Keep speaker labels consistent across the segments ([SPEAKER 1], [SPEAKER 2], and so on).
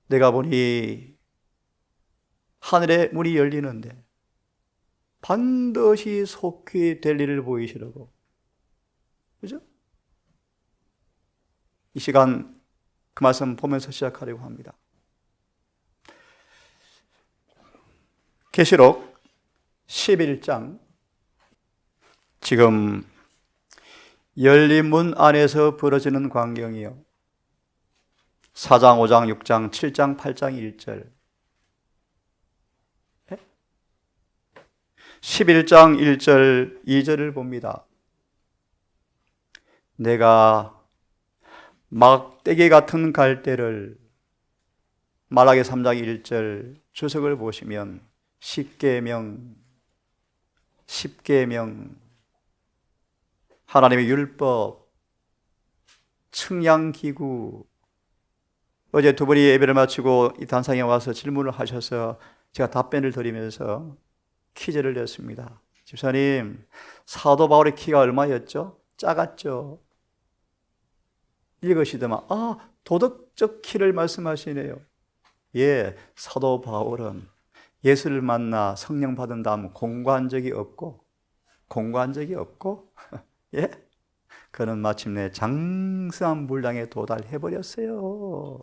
[SPEAKER 1] 내가 보니 하늘의 문이 열리는데 반드시 속히 될 일을 보이시라고. 그죠? 이 시간 그 말씀 보면서 시작하려고 합니다. 계시록 11장, 지금 열린 문 안에서 벌어지는 광경이요, 4장, 5장, 6장, 7장, 8장, 1절, 11장 1절, 2절을 봅니다. 내가 막대기 같은 갈대를, 말라기 3장 1절 주석을 보시면 십계명, 하나님의 율법, 측량기구. 어제 두 분이 예배를 마치고 이 단상에 와서 질문을 하셔서 제가 답변을 드리면서 퀴즈를 냈습니다. 집사님, 사도 바울의 키가 얼마였죠? 작았죠? 읽으시더만, 도덕적 키를 말씀하시네요. 예, 사도 바울은 예수를 만나 성령 받은 다음 공부한 적이 없고, 예? 그는 마침내 장성한 분량에 도달해버렸어요.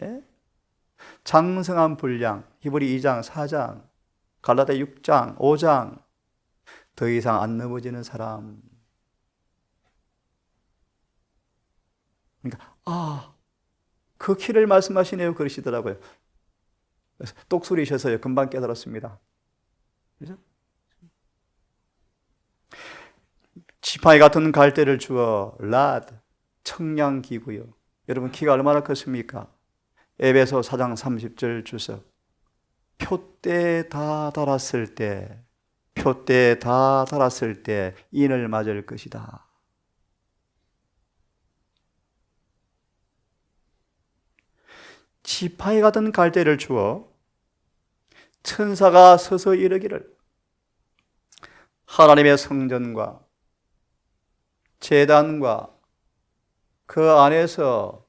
[SPEAKER 1] 예? 장성한 분량, 히브리 2장, 4장, 갈라디아 6장, 5장, 더 이상 안 넘어지는 사람. 그러니까 그 키를 말씀하시네요 그러시더라고요. 그래서 똑소리셔서요 금방 깨달았습니다. 그죠? 지팡이 같은 갈대를 주어 라드, 청량기구요. 여러분 키가 얼마나 컸습니까? 에베소 4장 30절 주석, 표대에 다 달았을 때 인을 맞을 것이다. 지팡이 같은 갈대를 주어 천사가 서서 이르기를, 하나님의 성전과 제단과 그 안에서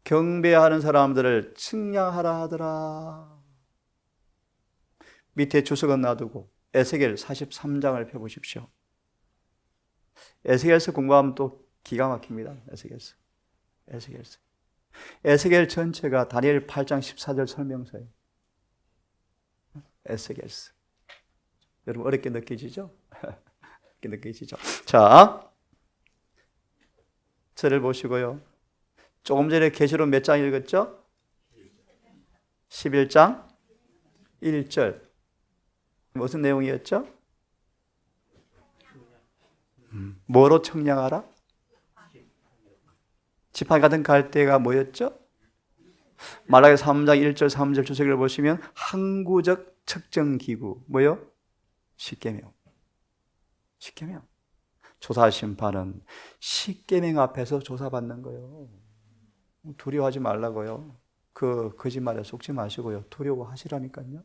[SPEAKER 1] 경배하는 사람들을 측량하라 하더라. 밑에 주석은 놔두고 에스겔 43장을 펴보십시오. 에스겔서 공부하면 또 기가 막힙니다. 에스겔 전체가 다니엘 8장 14절 설명서예요. 에스겔서. 여러분 어렵게 느껴지죠? 자, 저를 보시고요. 조금 전에 계시록 몇 장 읽었죠? 11장 1절. 무슨 내용이었죠? 뭐로 청량하라? 지팡이 같은 갈대가 뭐였죠? 말라기 3장 1절 3절 주석을 보시면 항구적 측정기구. 뭐요? 십계명. 조사심판은 십계명 앞에서 조사받는 거예요. 두려워하지 말라고요. 그 거짓말에 속지 마시고요. 두려워하시라니까요.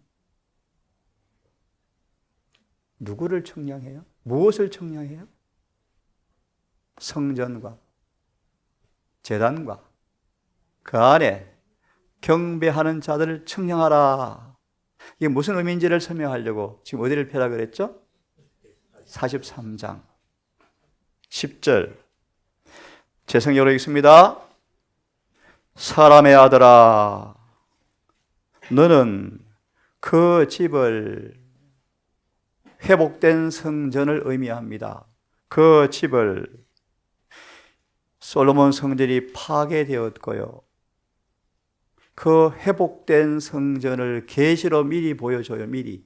[SPEAKER 1] 누구를 청량해요? 무엇을 청량해요? 성전과 제단과 그 안에 경배하는 자들을 청량하라. 이게 무슨 의미인지를 설명하려고 지금 어디를 펴라 그랬죠? 43장 10절 제 성경으로 읽습니다. 사람의 아들아, 너는 그 집을, 회복된 성전을 의미합니다. 그 집을, 솔로몬 성전이 파괴되었고요, 그 회복된 성전을 계시로 미리 보여줘요. 미리.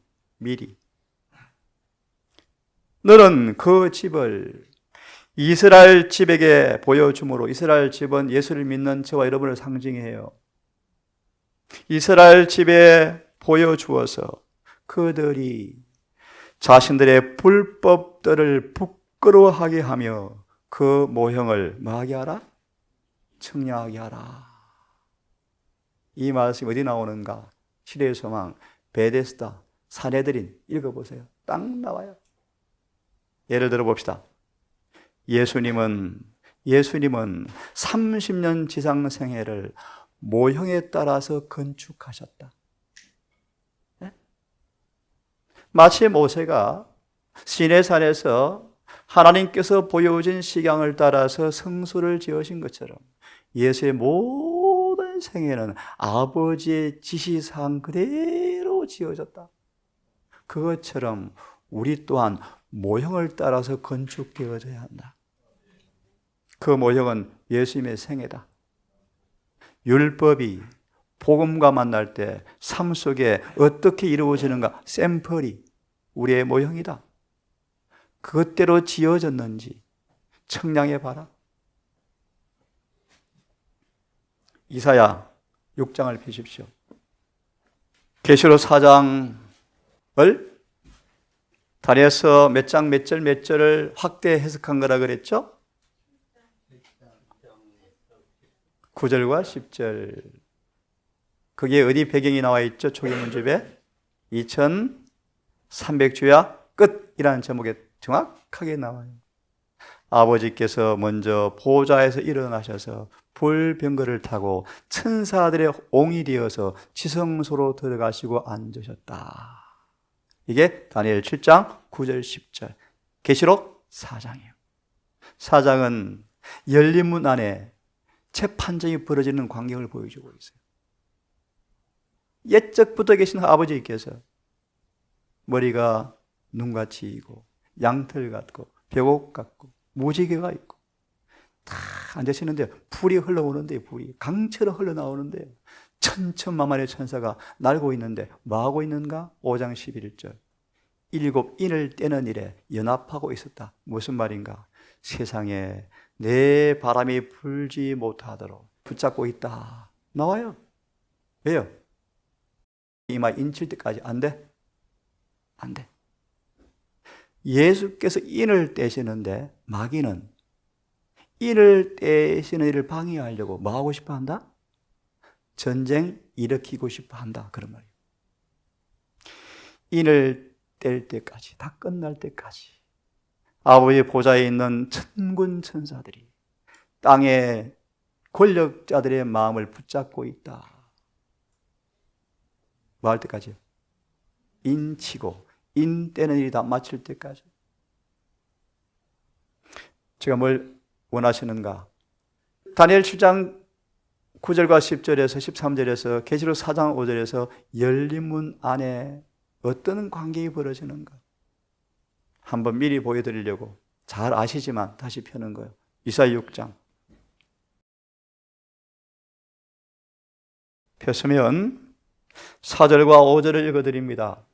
[SPEAKER 1] 너는 그 집을 이스라엘 집에게 보여주므로, 이스라엘 집은 예수를 믿는 저와 여러분을 상징해요. 이스라엘 집에 보여주어서 그들이 자신들의 불법들을 부끄러워하게 하며 그 모형을 뭐하게 하라? 청량하게 하라. 이 말씀이 어디 나오는가? 시대의 소망, 베데스다, 산헤드린 읽어보세요. 딱 나와요. 예를 들어 봅시다. 예수님은 예수님은 30년 지상 생애를 모형에 따라서 건축하셨다. 네? 마치 모세가 시내산에서 하나님께서 보여주신 식양을 따라서 성소를 지으신 것처럼 예수의 모든 생애는 아버지의 지시사항 그대로 지어졌다. 그것처럼 우리 또한 모형을 따라서 건축되어져야 한다. 그 모형은 예수님의 생애다. 율법이 복음과 만날 때 삶 속에 어떻게 이루어지는가 샘플이 우리의 모형이다. 그것대로 지어졌는지 청량해 봐라. 이사야 6장을 펴십시오. 계시록 4장을 다리에서 몇 장 몇 절 몇 절을 확대 해석한 거라 그랬죠? 9절과 10절. 그게 어디 배경이 나와 있죠? 초기문집에 2300주야 끝이라는 제목에 정확하게 나와요. 아버지께서 먼저 보좌에서 일어나셔서 불병거를 타고 천사들의 옹이 되어서 지성소로 들어가시고 앉으셨다. 이게 다니엘 7장 9절 10절. 계시록 4장이에요. 4장은 열린 문 안에 재판정이 벌어지는 광경을 보여주고 있어요. 옛적부터 계신 아버지께서 머리가 눈같이 이고 양털 같고 벽옥 같고 무지개가 있고 다 앉으시는데 불이 흘러오는데 불이 강처럼 흘러나오는데 천천만만의 천사가 날고 있는데 뭐하고 있는가? 5장 11절. 7 인을 떼는 일에 연합하고 있었다. 무슨 말인가? 세상에 내 바람이 불지 못하도록 붙잡고 있다. 나와요. 왜요? 이마 인칠 때까지 안 돼? 안 돼. 예수께서 인을 떼시는데 마귀는 인을 떼시는 일을 방해하려고 뭐 하고 싶어 한다? 전쟁 일으키고 싶어 한다. 그런 말이에요. 인을 뗄 때까지, 다 끝날 때까지 아버지 보좌에 있는 천군 천사들이 땅의 권력자들의 마음을 붙잡고 있다. 뭐 할 때까지요? 인치고 인 떼는 일이 다 마칠 때까지. 제가 뭘 원하시는가? 다니엘 7장 9절과 10절에서 13절에서 계시록 4장 5절에서 열린 문 안에 어떤 광경이 벌어지는가? 한번 미리 보여드리려고 잘 아시지만 다시 펴는 거예요. 이사야 6장 폈으면 4절과 5절을 읽어드립니다.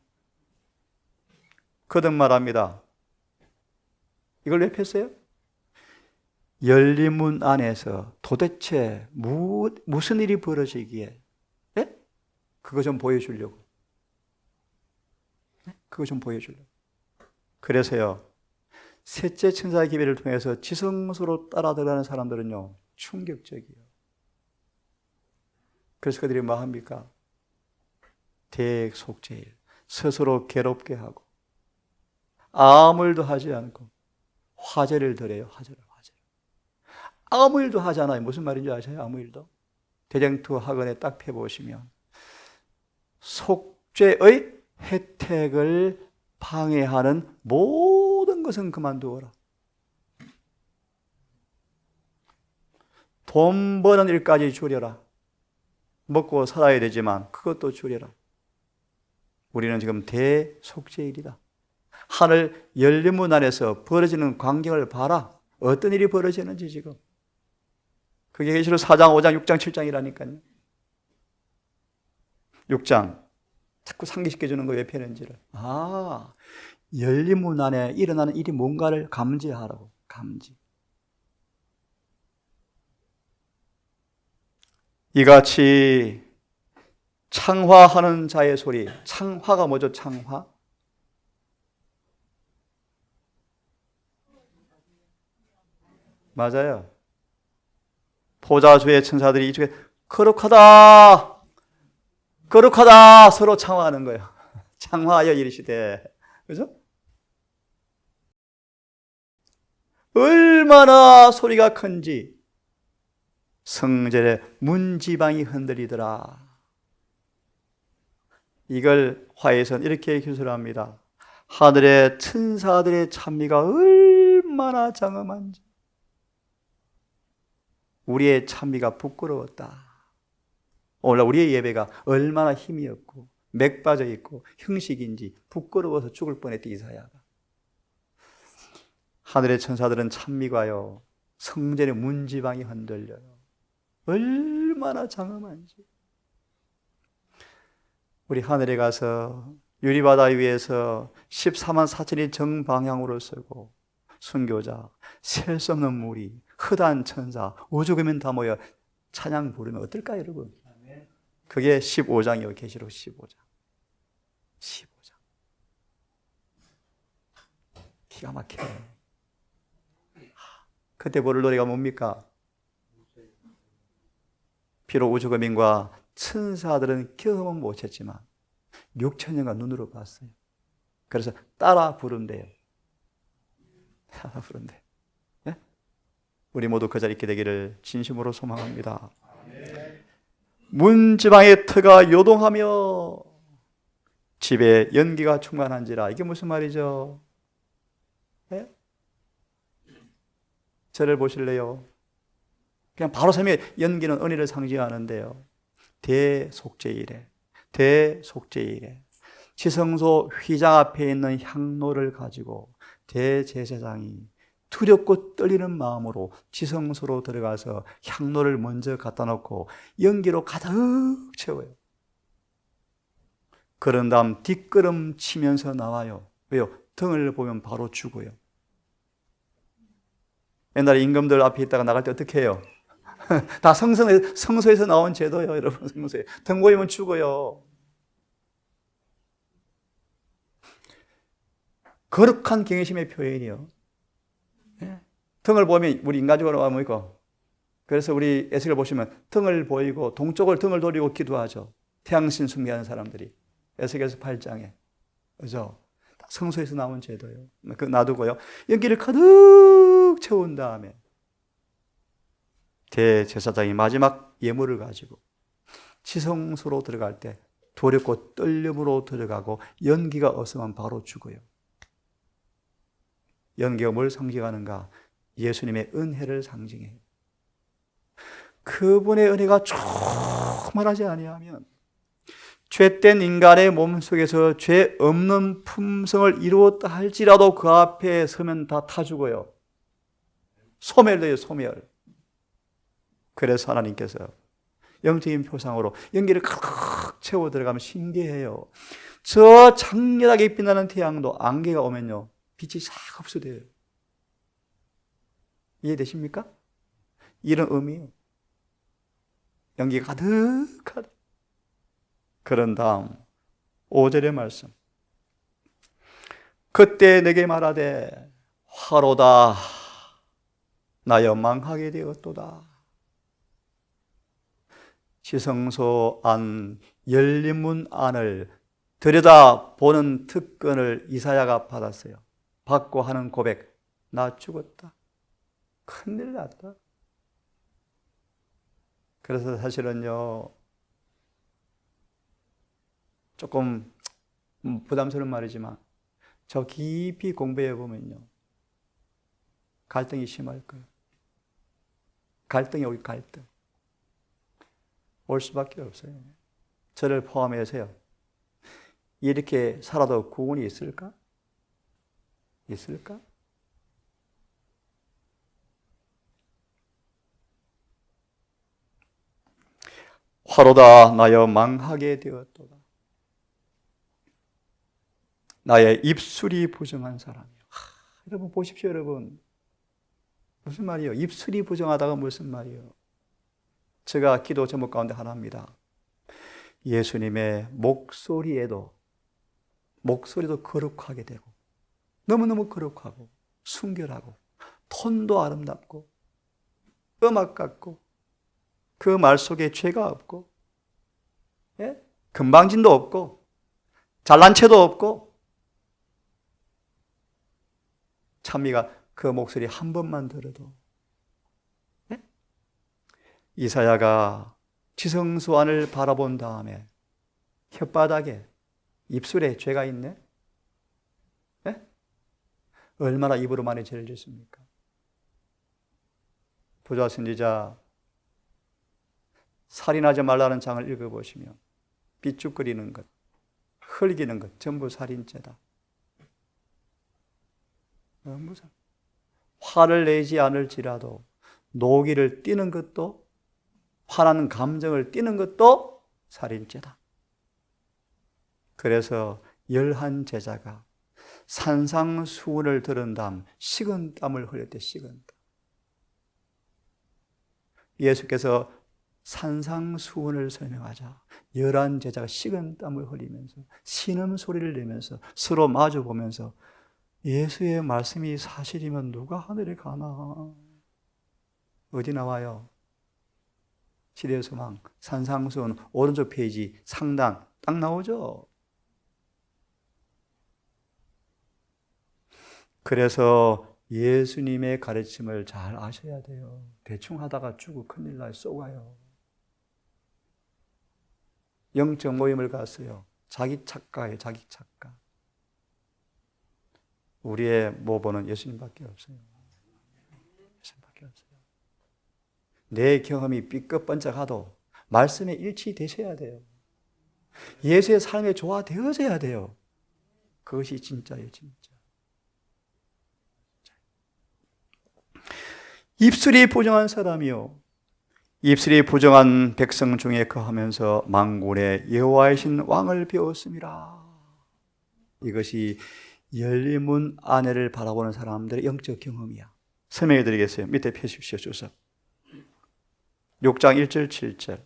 [SPEAKER 1] 거듭 말합니다. 이걸 왜 폈어요? 열린 문 안에서 도대체 무슨 일이 벌어지기에 그거 좀 보여주려고. 그거 좀 보여주려고. 그래서요, 셋째 천사의 기별을 통해서 지성소로 따라 들어가는 사람들은요, 충격적이에요. 그래서 그들이 뭐 합니까? 대속죄일, 스스로 괴롭게 하고, 아무 일도 하지 않고, 화제를 드려요, 화제를. 아무 일도 하지 않아요. 무슨 말인지 아세요? 아무 일도. 대쟁투 학원에 딱 펴보시면, 속죄의 혜택을 방해하는 모든 것은 그만두어라. 돈 버는 일까지 줄여라. 먹고 살아야 되지만 그것도 줄여라. 우리는 지금 대속죄일이다. 하늘 열린 문 안에서 벌어지는 광경을 봐라. 어떤 일이 벌어지는지 지금. 그게 계시록 4장, 5장, 6장, 7장이라니까요. 6장. 자꾸 상기시켜주는 거 왜 펴는지를. 열린 문 안에 일어나는 일이 뭔가를 감지하라고. 감지. 이같이 창화하는 자의 소리. 창화가 뭐죠? 창화? 맞아요. 보좌주의 천사들이 이쪽에 거룩하다, 거룩하다 서로 창화하는 거예요. 창화하여 이르시되, 그죠? 얼마나 소리가 큰지 성전의 문지방이 흔들리더라. 이걸 화에서는 이렇게 기술합니다. 하늘의 천사들의 찬미가 얼마나 장엄한지 우리의 찬미가 부끄러웠다. 오늘 우리의 예배가 얼마나 힘이 없고 맥 빠져 있고 형식인지 부끄러워서 죽을 뻔했대 이사야가. 하늘의 천사들은 찬미가요 성전의 문지방이 흔들려요. 얼마나 장엄한지. 우리 하늘에 가서 유리바다 위에서 14만 4천이 정방향으로 서고 순교자, 셀 수 없는 무리, 허다한 천사, 우주거민 다 모여 찬양 부르면 어떨까요, 여러분? 그게 15장이요, 계시록 15장. 15장. 기가 막혀요. 그때 부를 노래가 뭡니까? 비록 우주거민과 천사들은 경험은 못했지만 6천년간 눈으로 봤어요. 그래서 따라 부른대요. 따라 부른대요. 네? 우리 모두 그 자리에 있게 되기를 진심으로 소망합니다. 문지방의 터가 요동하며 집에 연기가 충만한지라. 이게 무슨 말이죠? 네? 저를 보실래요? 그냥 바로 설명해. 연기는 은혜를 상징하는데요. 대속죄일에 지성소 휘장 앞에 있는 향로를 가지고 대제사장이 두렵고 떨리는 마음으로 지성소로 들어가서 향로를 먼저 갖다 놓고 연기로 가득 채워요. 그런 다음 뒷걸음 치면서 나와요. 왜요? 등을 보면 바로 죽어요. 옛날에 임금들 앞에 있다가 나갈 때 어떻게 해요? 다 성소에서 나온 제도예요, 여러분. 성소에 등 보이면 죽어요. 거룩한 경외심의 표현이요. 네. 등을 보면 우리 인간적으로 하면 뭐고? 그래서 우리 에스겔 보시면 등을 보이고 동쪽을 등을 돌리고 기도하죠. 태양신 숭배하는 사람들이 에스겔서 8장에 그죠? 성소에서 나온 제도예요. 그 놔두고요. 연기를 가득 채운 다음에 대제사장이 마지막 예물을 가지고 지성소로 들어갈 때 두렵고 떨림으로 들어가고 연기가 없으면 바로 죽어요. 연기가 뭘 상징하는가? 예수님의 은혜를 상징해요. 그분의 은혜가 충만하지 아니하면 죄된 인간의 몸속에서 죄 없는 품성을 이루었다 할지라도 그 앞에 서면 다 타 죽어요. 소멸돼요, 소멸. 그래서 하나님께서 영적인 표상으로 연기를 가득 채워 들어가면 신기해요. 저 장렬하게 빛나는 태양도 안개가 오면요 빛이 싹 흡수돼요. 이해되십니까? 이런 의미예요. 연기가 가득하다. 그런 다음 5절의 말씀. 그때 내게 말하되 화로다 나여 망하게 되었도다. 지성소 안 열린 문 안을 들여다보는 특권을 이사야가 받았어요. 받고 하는 고백. 나 죽었다. 큰일 났다. 그래서 사실은요 조금 부담스러운 말이지만 저 깊이 공부해 보면요 갈등이 심할 거예요. 갈등이 오기 갈등 올 수밖에 없어요. 저를 포함해서요. 이렇게 살아도 구원이 있을까? 있을까? 화로다 나여 망하게 되었도다. 나의 입술이 부정한 사람이요. 여러분 보십시오, 여러분. 무슨 말이에요? 입술이 부정하다가 무슨 말이에요? 제가 기도 제목 가운데 하나입니다. 예수님의 목소리도 거룩하게 되고 너무너무 거룩하고 순결하고 톤도 아름답고 음악 같고 그 말 속에 죄가 없고 예? 금방진도 없고 잘난 체도 없고 찬미가 그 목소리 한 번만 들어도. 네? 이사야가 지성소 안을 바라본 다음에 혓바닥에 입술에 죄가 있네? 네? 얼마나 입으로 많이 죄를 짓습니까? 부자 선지자 살인하지 말라는 장을 읽어보시면 삐죽거리는 것, 흘기는 것 전부 살인죄다. 화를 내지 않을지라도 노기를 띠는 것도, 화나는 감정을 띠는 것도 살인죄다. 그래서 열한 제자가 산상수훈을 들은 다음 식은땀을 흘렸대. 식은땀. 예수께서 산상수훈을 설명하자 열한 제자가 식은땀을 흘리면서 신음소리를 내면서 서로 마주보면서 예수의 말씀이 사실이면 누가 하늘에 가나? 어디 나와요? 시대의 소망, 산상수훈 오른쪽 페이지 상단 딱 나오죠? 그래서 예수님의 가르침을 잘 아셔야 돼요. 대충 하다가 죽고 큰일 날 쏘가요. 영적 모임을 갔어요. 자기 착각이에요. 자기 착각. 우리의 모범은 예수님밖에 없어요. 예수님밖에 없어요. 내 경험이 삐끗번쩍하도 말씀에 일치되셔야 돼요. 예수의 삶에 조화되어져야 돼요. 그것이 진짜예요. 진짜. 입술이 부정한 사람이요, 입술이 부정한 백성 중에 거하면서 만군의 여호와이신 왕을 배웠습니다. 이것이 열린 문 안에를 바라보는 사람들의 영적 경험이야. 설명해 드리겠어요. 밑에 펴십시오. 주석 6장 1절 7절.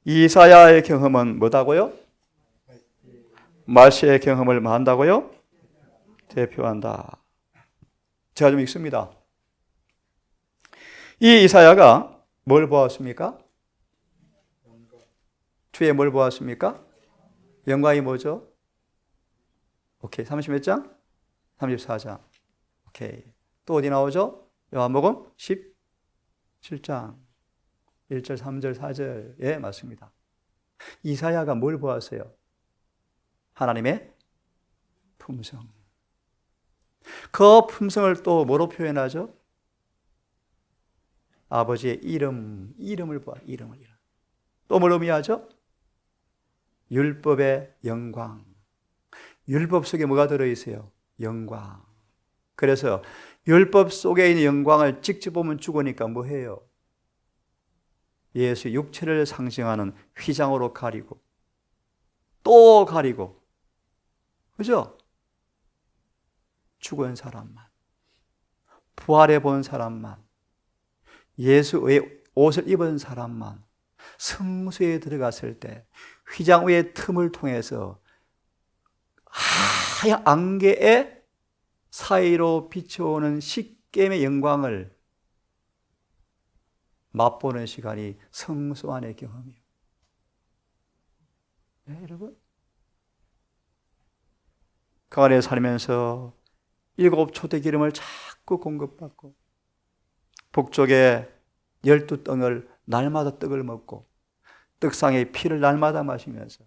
[SPEAKER 1] 이사야의 경험은 뭐다고요? 말세의 경험을 뭐 한다고요? 대표한다. 제가 좀 읽습니다. 이 이사야가 뭘 보았습니까? 주에 뭘 보았습니까? 영광이 뭐죠? 오케이. 30몇 장? 34장. 오케이. 또 어디 나오죠? 요한복음 17장 1절, 3절, 4절. 예, 맞습니다. 이사야가 뭘 보았어요? 하나님의 품성. 그 품성을 또 뭐로 표현하죠? 아버지의 이름을 보아. 이름을. 또 뭘 의미하죠? 율법의 영광. 율법 속에 뭐가 들어있어요? 영광. 그래서 율법 속에 있는 영광을 직접 보면 죽으니까 뭐 해요? 예수의 육체를 상징하는 휘장으로 가리고 또 가리고, 그죠? 죽은 사람만, 부활해 본 사람만, 예수의 옷을 입은 사람만 성소에 들어갔을 때 휘장 위의 틈을 통해서 하얀 안개의 사이로 비춰오는 십계명의 영광을 맛보는 시간이 성소 안의 경험이에요. 네, 여러분? 그 안에 살면서 7 초대 기름을 자꾸 공급받고 북쪽에 12떡을 날마다 떡을 먹고 떡상의 피를 날마다 마시면서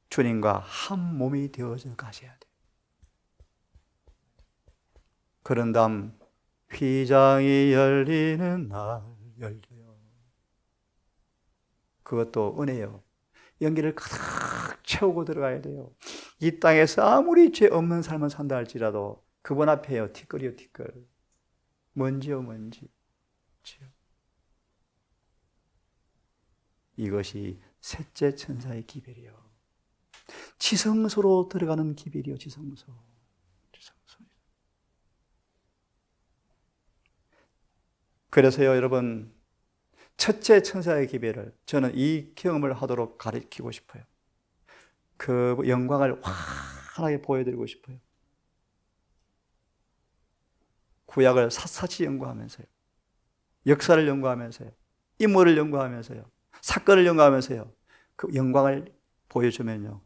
[SPEAKER 1] 주님과 한 몸이 되어져 가셔야 돼요. 그런 다음 휘장이 열리는 날 열려요. 그것도 은혜요. 연기를 가득 채우고 들어가야 돼요. 이 땅에서 아무리 죄 없는 삶을 산다 할지라도 그분 앞에요. 티끌이요, 티끌. 먼지요, 먼지. 이것이 셋째 천사의 기별이요. 지성소로 들어가는 기별이요, 지성소. 그래서요, 여러분, 첫째 천사의 기별을 저는 이 경험을 하도록 가르치고 싶어요. 그 영광을 환하게 보여드리고 싶어요. 구약을 샅샅이 연구하면서요, 역사를 연구하면서요, 인물을 연구하면서요, 사건을 연구하면서요, 그 영광을 보여주면요,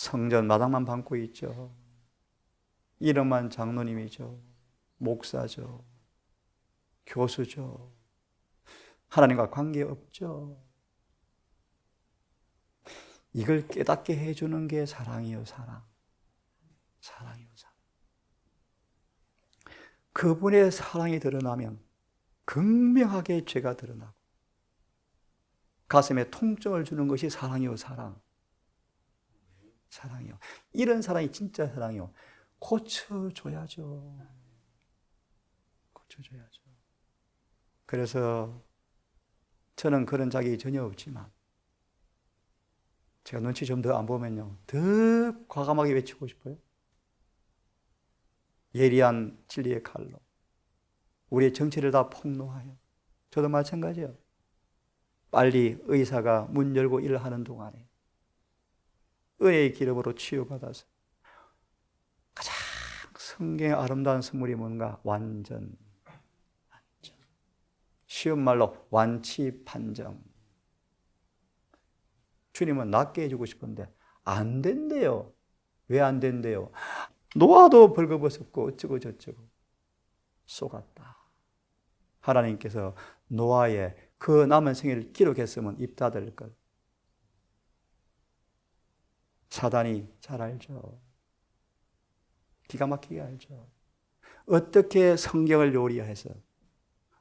[SPEAKER 1] 성전 마당만 밟고 있죠. 이름만 장로님이죠. 목사죠. 교수죠. 하나님과 관계없죠. 이걸 깨닫게 해주는 게 사랑이요, 사랑. 사랑이요, 사랑. 그분의 사랑이 드러나면 극명하게 죄가 드러나고 가슴에 통증을 주는 것이 사랑이요, 사랑. 사랑이요. 이런 사랑이 진짜 사랑이요. 고쳐줘야죠. 고쳐줘야죠. 그래서 저는 그런 자격이 전혀 없지만 제가 눈치 좀 더 안 보면요, 더 과감하게 외치고 싶어요. 예리한 진리의 칼로 우리의 정체를 다 폭로하여. 저도 마찬가지예요. 빨리 의사가 문 열고 일을 하는 동안에 은혜의 기름으로 치유받아서 가장 성경의 아름다운 선물이 뭔가? 완전. 쉬운 말로 완치 판정. 주님은 낫게 해주고 싶은데 안 된대요. 왜 안 된대요? 노아도 벌거벗었고 어쩌고 저쩌고 속았다. 하나님께서 노아의 그 남은 생애를 기록했으면 입 닫을 것. 사단이 잘 알죠. 기가 막히게 알죠. 어떻게 성경을 요리해서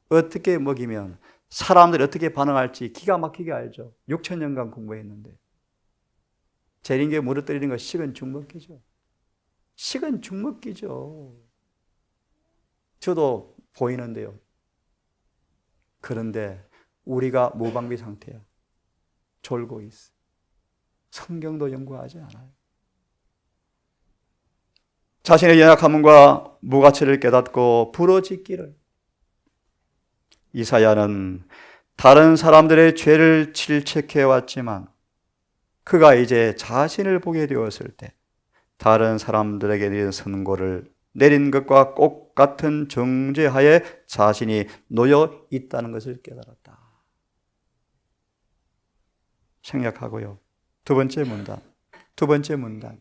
[SPEAKER 1] 어떻게 먹이면 사람들이 어떻게 반응할지 기가 막히게 알죠. 6,000년간 공부했는데. 재림교에 무너뜨리는 거 식은 죽먹기죠. 식은 죽먹기죠. 저도 보이는데요. 그런데 우리가 무방비 상태야. 졸고 있어. 성경도 연구하지 않아요. 자신의 연약함과 무가치를 깨닫고 부러짓기를. 이사야는 다른 사람들의 죄를 질책해 왔지만 그가 이제 자신을 보게 되었을 때 다른 사람들에게 내린 선고를 내린 것과 똑같은 정죄하에 자신이 놓여 있다는 것을 깨달았다. 생략하고요. 두 번째 문단.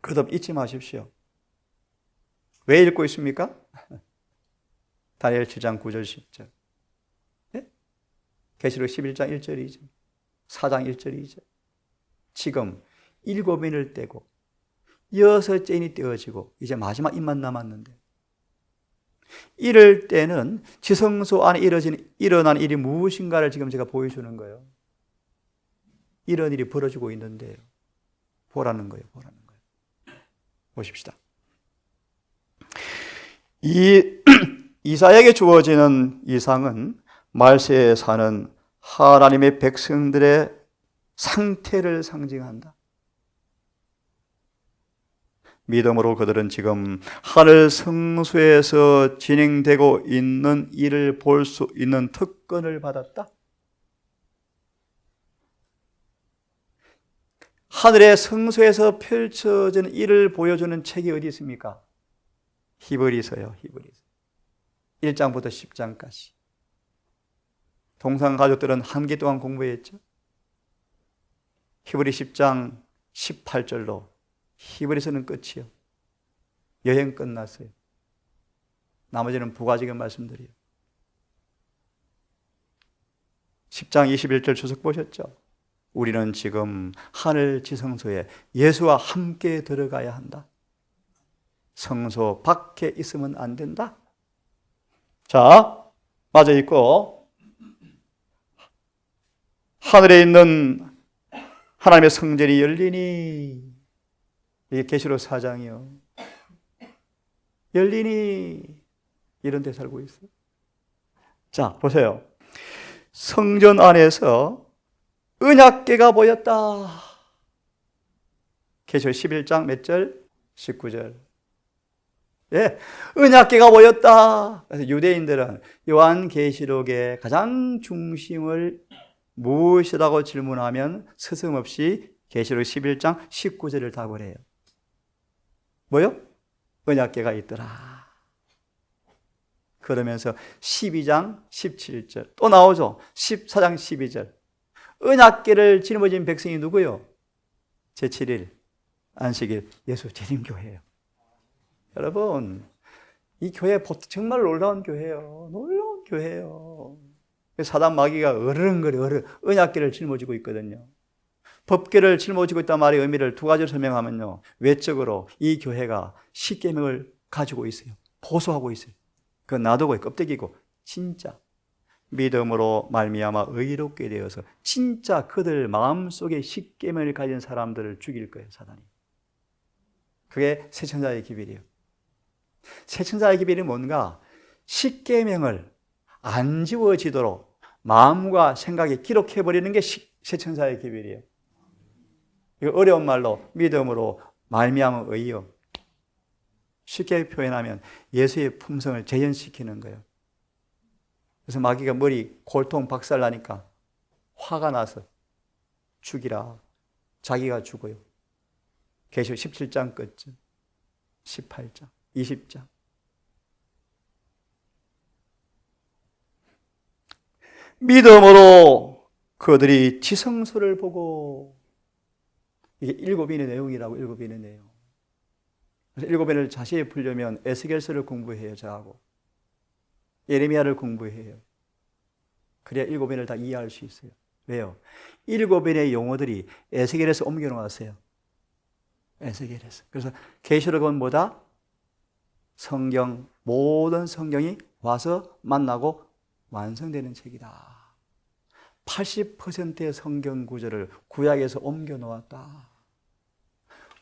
[SPEAKER 1] 그듭 잊지 마십시오. 왜 읽고 있습니까? 다니엘 7장 9절 10절. 네? 계시록 11장 1절 2절. 4장 1절 2절. 지금 7인을 떼고 6째인이 떼어지고 이제 마지막 입만 남았는데 이럴 때는 지성소 안에 일어난 일이 무엇인가를 지금 제가 보여주는 거예요. 이런 일이 벌어지고 있는데요. 보라는 거예요. 보십시다. 이사야에게 주어지는 이상은 말세에 사는 하나님의 백성들의 상태를 상징한다. 믿음으로 그들은 지금 하늘 성소에서 진행되고 있는 일을 볼 수 있는 특권을 받았다. 하늘의 성소에서 펼쳐지는 일을 보여주는 책이 어디 있습니까? 히브리서요. 1장부터 10장까지. 동상 가족들은 한 기 동안 공부했죠. 히브리 10장 18절로 히브리서는 끝이요. 여행 끝났어요. 나머지는 부가적인 말씀들이에요. 10장 21절 주석 보셨죠? 우리는 지금 하늘 지성소에 예수와 함께 들어가야 한다. 성소 밖에 있으면 안 된다. 자, 맞아 있고 하늘에 있는 하나님의 성전이 열리니, 이게 계시록 4장이요. 열리니 이런 데 살고 있어요. 자, 보세요. 성전 안에서 언약궤가 보였다. 계시록 11장 몇 절? 19절. 예, 언약궤가 보였다. 그래서 유대인들은 요한계시록의 가장 중심을 무엇이라고 질문하면 서슴없이 계시록 11장 19절을 답을 해요. 뭐요? 언약궤가 있더라. 그러면서 12장 17절 또 나오죠. 14장 12절. 언약궤를 짊어진 백성이 누구요? 제7일 안식일 예수 재림교회예요. 여러분, 이 교회 정말 놀라운 교회예요. 놀라운 교회예요. 사단 마귀가 어르렁거려 언약궤를 짊어지고 있거든요. 법궤를 짊어지고 있단 말의 의미를 두 가지로 설명하면요, 외적으로 이 교회가 십계명을 가지고 있어요. 보수하고 있어요. 그건 놔두고 껍데기고, 진짜 믿음으로 말미암아 의롭게 되어서 진짜 그들 마음속에 십계명을 가진 사람들을 죽일 거예요, 사단이. 그게 새천사의 기별이에요. 새천사의 기별이 뭔가? 십계명을 안 지워지도록 마음과 생각에 기록해버리는 게 새천사의 기별이에요. 이거 어려운 말로 믿음으로 말미암아 의요. 쉽게 표현하면 예수의 품성을 재현시키는 거예요. 그래서 마귀가 머리 골통 박살나니까 화가 나서 죽이라. 자기가 죽어요. 계시록 17장 끝쯤, 18장, 20장. 믿음으로 그들이 지성소를 보고, 이게 일곱인의 내용이라고, 일곱인의 내용. 그래서 일곱인을 자세히 풀려면 에스겔서를 공부해요, 저하고. 예레미야를 공부해요. 그래야 일곱인을 다 이해할 수 있어요. 왜요? 일곱인의 용어들이 에스겔에서 옮겨 놓았어요. 에스겔에서. 그래서 계시록은 뭐다? 성경, 모든 성경이 와서 만나고 완성되는 책이다. 80%의 성경 구절을 구약에서 옮겨 놓았다.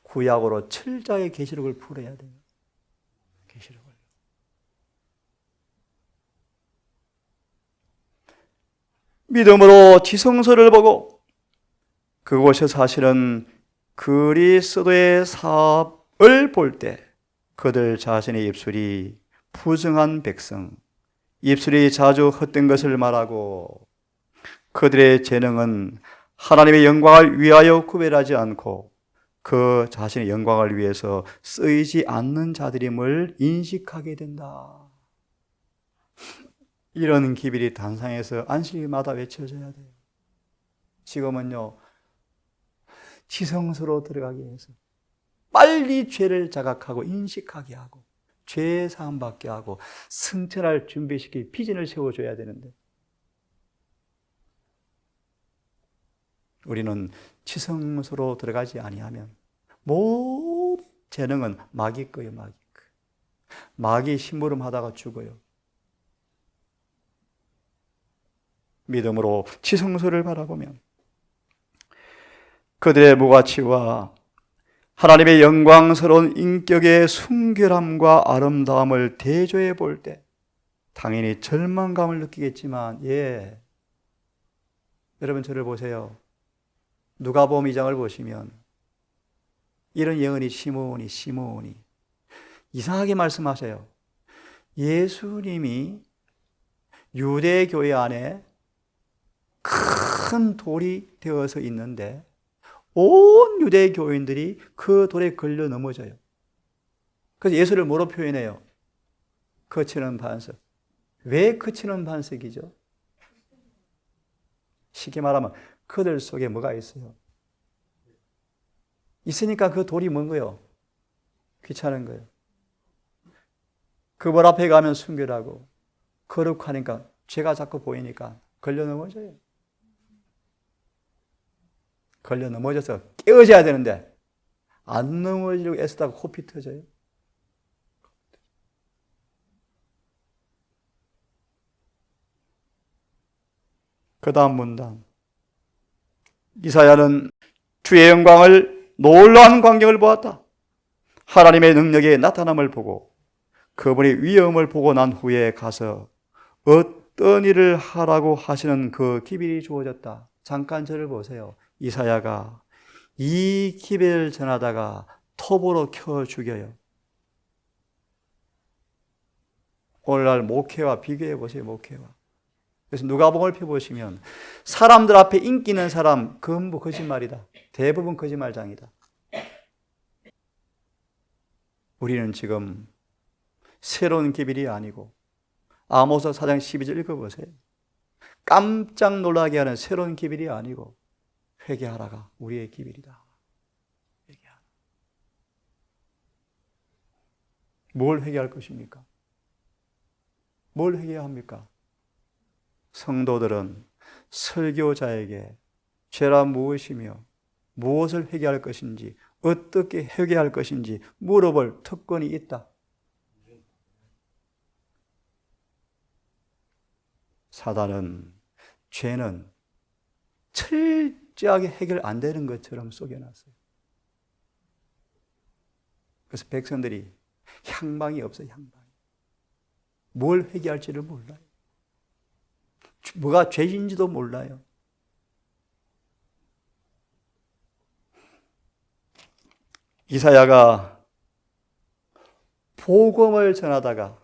[SPEAKER 1] 구약으로 철저하게 계시록을 풀어야 돼요. 계시록을. 믿음으로 지성소를 보고, 그곳에 사실은 그리스도의 사업을 볼 때 그들 자신의 입술이 부정한 백성, 입술이 자주 헛된 것을 말하고, 그들의 재능은 하나님의 영광을 위하여 구별하지 않고 그 자신의 영광을 위해서 쓰이지 않는 자들임을 인식하게 된다. 이런 기별이 단상에서 안식일마다 외쳐져야 돼요. 지금은요, 지성소로 들어가기 위해서 빨리 죄를 자각하고 인식하게 하고 죄 사함 받게 하고 승천할 준비시킬 비전을 세워줘야 되는데, 우리는 지성소로 들어가지 아니하면 모든 재능은 마귀 거예요, 마귀 거. 마귀 심부름하다가 죽어요. 믿음으로 지성소를 바라보면 그들의 무가치와 하나님의 영광스러운 인격의 순결함과 아름다움을 대조해 볼 때 당연히 절망감을 느끼겠지만, 여러분 저를 보세요. 누가복음 2장을 보시면 이런 예언이 시므온이 이상하게 말씀하세요. 예수님이 유대교회 안에 큰 돌이 되어서 있는데 온 유대교인들이 그 돌에 걸려 넘어져요. 그래서 예수를 뭐로 표현해요? 거치는 반석. 왜 거치는 반석이죠? 쉽게 말하면 그들 속에 뭐가 있어요? 있으니까 그 돌이 뭔 거예요? 귀찮은 거예요. 그벌 앞에 가면 순결하고 거룩하니까 죄가 자꾸 보이니까 걸려 넘어져요. 걸려 넘어져서 깨어져야 되는데 안 넘어지려고 애쓰다가 코피 터져요. 그 다음 문단, 이사야는 주의 영광을 놀라운 광경을 보았다. 하나님의 능력의 나타남을 보고 그분의 위엄을 보고 난 후에 가서 어떤 일을 하라고 하시는 그 기별이 주어졌다. 잠깐 저를 보세요. 이사야가 이 기별을 전하다가 톱으로 켜 죽여요. 오늘날 목회와 비교해 보세요. 목회와. 그래서 누가복음을 펴보시면 사람들 앞에 인기 있는 사람 전부 거짓말이다. 대부분 거짓말장이다. 우리는 지금 새로운 기별이 아니고 아모스 4장 12절 읽어보세요. 깜짝 놀라게 하는 새로운 기별이 아니고 회개하라가 우리의 기별이다. 뭘 회개할 것입니까? 뭘 회개해야 합니까? 성도들은 설교자에게 죄란 무엇이며 무엇을 회개할 것인지 어떻게 회개할 것인지 물어볼 특권이 있다. 사단은 죄는 철저하게 해결 안 되는 것처럼 속여놨어요. 그래서 백성들이 향방이 없어요. 향방이. 뭘 회개할지를 몰라요. 뭐가 죄인지도 몰라요. 이사야가 복음을 전하다가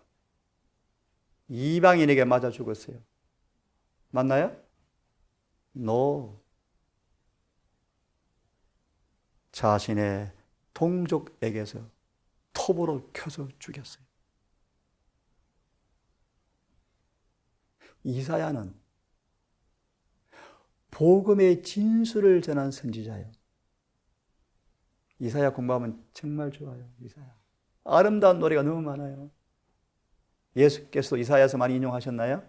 [SPEAKER 1] 이방인에게 맞아 죽었어요. 맞나요? No. 자신의 동족에게서 톱으로 켜서 죽였어요. 이사야는 복음의 진수를 전한 선지자예요. 이사야 공부하면 정말 좋아요. 이사야. 아름다운 노래가 너무 많아요. 예수께서 이사야에서 많이 인용하셨나요?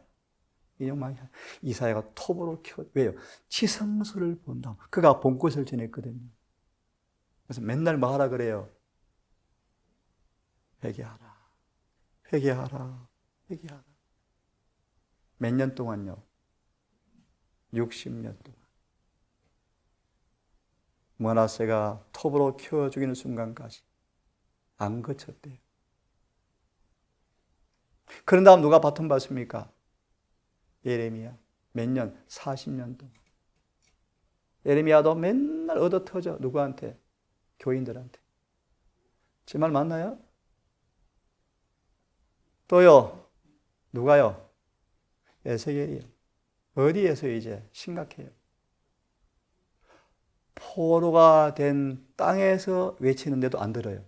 [SPEAKER 1] 인용 많이. 이사야가 톱으로 왜요? 지성소를 본다. 그가 본 것을 전했거든요. 그래서 맨날 뭐 하라 그래요? 회개하라. 회개하라. 회개하라. 몇 년 동안요? 60년 동안. 머나세가 톱으로 켜 죽이는 순간까지 안 거쳤대요. 그런 다음 누가 바톤 받습니까? 예레미야. 몇 년? 40년 동안. 예레미야도 맨날 얻어 터져. 누구한테? 교인들한테. 제 말 맞나요? 또요. 누가요? 에스겔이요. 어디에서 이제 심각해요. 포로가 된 땅에서 외치는데도 안 들어요.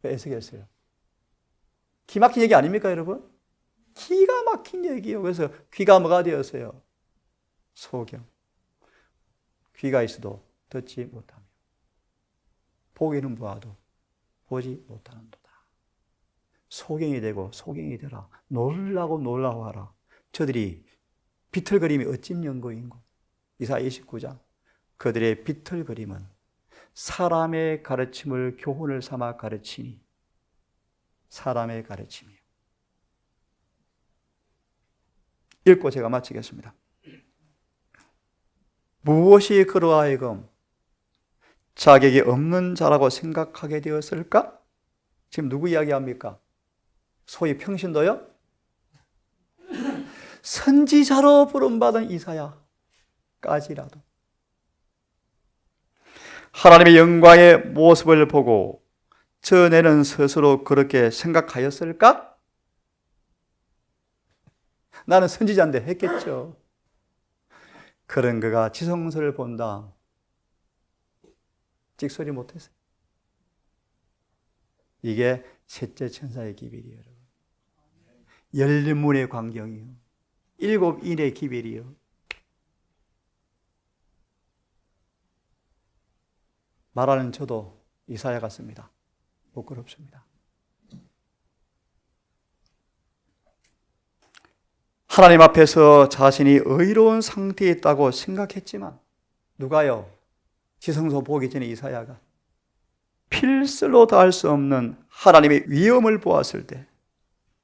[SPEAKER 1] 에스겔서요. 기막힌 얘기 아닙니까, 여러분? 기가 막힌 얘기예요. 그래서 귀가 뭐가 되었어요? 소경. 귀가 있어도 듣지 못하며 보기는 보아도 보지 못하는도다. 소경이 되고 소경이 되라. 놀라고 놀라워하라. 저들이 비틀거림이 어찜 연고인고. 이사야 29장. 그들의 비틀거림은 사람의 가르침을 교훈을 삼아 가르치니 사람의 가르침이요. 읽고 제가 마치겠습니다. 무엇이 그러하여금 자격이 없는 자라고 생각하게 되었을까? 지금 누구 이야기합니까? 소위 평신도요? 선지자로 부름받은 이사야까지라도 하나님의 영광의 모습을 보고 전에는 스스로 그렇게 생각하였을까? 나는 선지자인데 했겠죠. 그런 그가 지성소를 본다. 찍소리 못했어요. 이게 셋째 천사의 기별이에요, 여러분. 열린 문의 광경이요. 7인의 기별이요. 말하는 저도 이사야 같습니다. 부끄럽습니다. 하나님 앞에서 자신이 의로운 상태에 있다고 생각했지만 누가요? 지성소 보기 전에 이사야가 필슬로 닿을 수 없는 하나님의 위엄을 보았을 때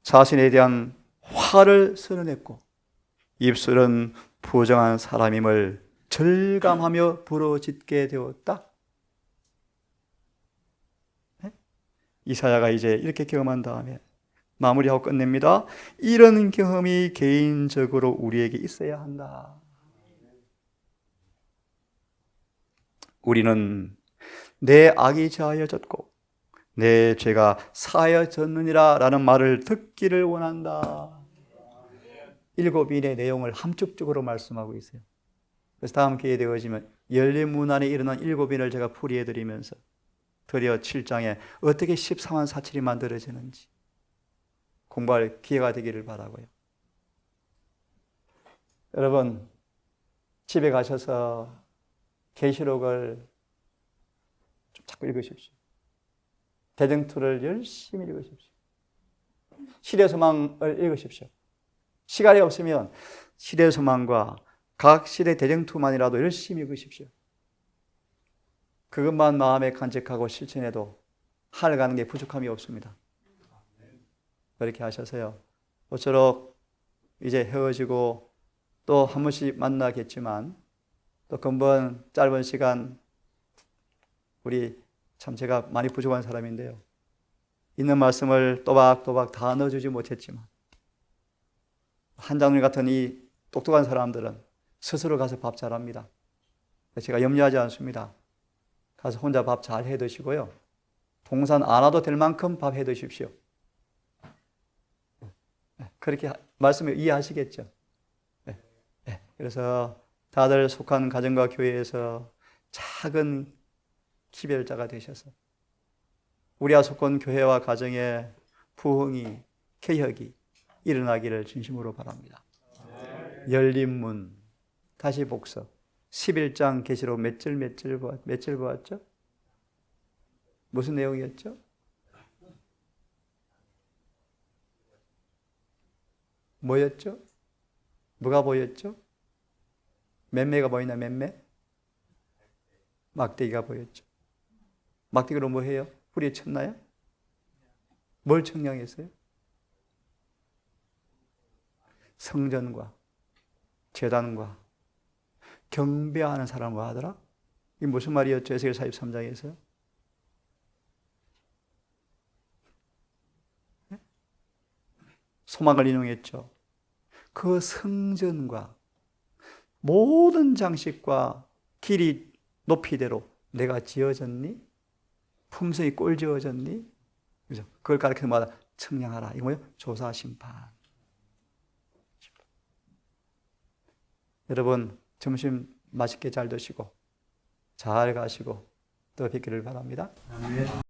[SPEAKER 1] 자신에 대한 화를 선언했고 입술은 부정한 사람임을 절감하며 부르짖게 되었다. 네? 이사야가 이제 이렇게 경험한 다음에 마무리하고 끝냅니다. 이런 경험이 개인적으로 우리에게 있어야 한다. 우리는 내 악이 자하여졌고 내 죄가 사하여졌느니라 라는 말을 듣기를 원한다. 7인의 내용을 함축적으로 말씀하고 있어요. 그래서 다음 기회 되어지면 열린 문 안에 일어난 7인을 제가 풀이해드리면서 드디어 7장에 어떻게 14만 사칠이 만들어지는지 공부할 기회가 되기를 바라고요. 여러분 집에 가셔서 계시록을 좀 자꾸 읽으십시오. 대정투를 열심히 읽으십시오. 시대소망을 읽으십시오. 시간이 없으면 시대소망과 각 시대 대쟁투만이라도 열심히 읽으십시오. 그것만 마음에 간직하고 실천해도 하늘 가는 게 부족함이 없습니다. 그렇게 하셔서요. 모쪼록 이제 헤어지고 또 한 번씩 만나겠지만 또 근본 짧은 시간 우리 참 제가 많이 부족한 사람인데요. 있는 말씀을 또박또박 다 넣어주지 못했지만 한장님 같은 이 똑똑한 사람들은 스스로 가서 밥 잘합니다. 제가 염려하지 않습니다. 가서 혼자 밥 잘 해 드시고요. 동산 안 와도 될 만큼 밥 해 드십시오. 그렇게 말씀을 이해하시겠죠? 그래서 다들 속한 가정과 교회에서 작은 기별자가 되셔서 우리와 속한 교회와 가정에 부흥이, 개혁이 일어나기를 진심으로 바랍니다. 열린 문, 다시 복습. 11장 계시록 몇 절 보았죠? 무슨 내용이었죠? 뭐였죠? 뭐가 보였죠? 맴매가 보이나 맴매? 막대기가 보였죠. 막대기로 뭐 해요? 뿌리에 쳤나요? 뭘 청량했어요? 성전과 제단과 경배하는 사람과 하더라? 이게 무슨 말이었죠? 에스겔 43장에서 소망을 인용했죠. 그 성전과 모든 장식과 길이 높이대로 내가 지어졌니? 품성이 꼴 지어졌니? 그죠? 그걸 가르치는 마다 청량하라. 이거 뭐예요? 조사 심판. 여러분 점심 맛있게 잘 드시고 잘 가시고 또 뵙기를 바랍니다.